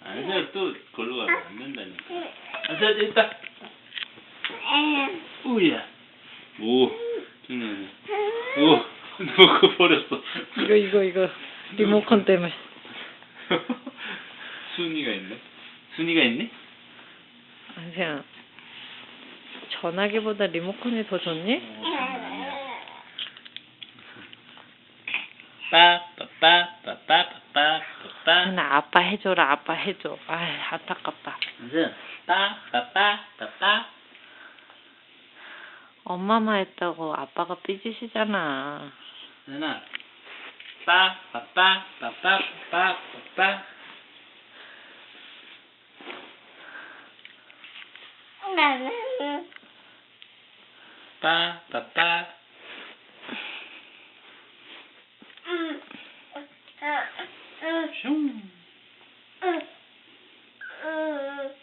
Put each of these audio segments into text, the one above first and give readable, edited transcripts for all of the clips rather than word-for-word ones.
안세야 또 걸로 가면 안 된다니까. 안세야 있다. 우야. 오. 중요하네. 오. 놓고 버렸어. 이거 리모컨 때문에. 순이가 있네. 순이가 있니? 안세야, 전화기보다 리모컨이 더 좋니? 장난 아니야. 빠빠빠빠빠빠빠빠. 나 아빠 해줘라, 아빠 해줘. 아, 안타깝다. 안세야. 빠빠빠빠빠. 엄마만 했다고 아빠가 삐지시잖아. 세연아. 빠빠빠빠빠빠빠. 빠빠빠. 슝.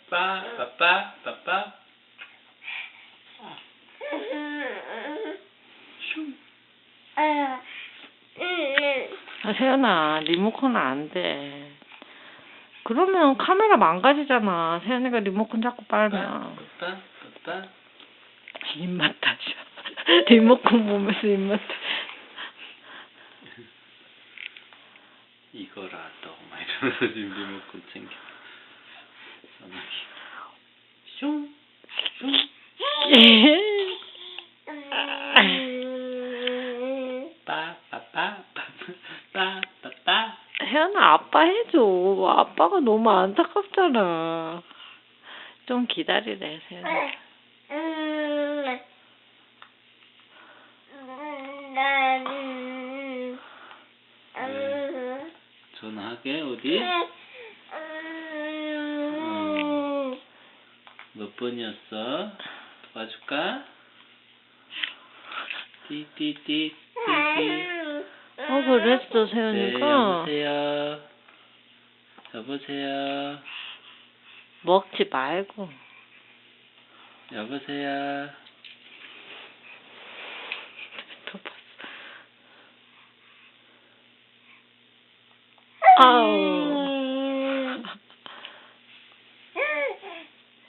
빠빠빠빠빠. 슝. 아, 세연아, 리모컨은 안 돼. 그러면 카메라 망가지잖아. 세연이가 리모컨 자꾸 빨면. 빠빠빠빠. 입맛 다시야. 리모컨 보면서 입맛 다시. 이거라도 막 이러면서 지금 리모컨 챙겨. 슝. 슝. 빠빠빠빠빠빠빠. 혜연아, 아빠 해줘. 아빠가 너무 안타깝잖아. 좀 기다리래, 세연아. 전화하게 어디? 몇 번이었어? 도와줄까? 띠띠띠. 그랬어, 네, 세연이가. 여보세요. 여보세요. 먹지 말고. 여보세요. 또 봤어. 아우.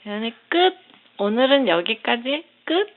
세연이 끝. 오늘은 여기까지 끝.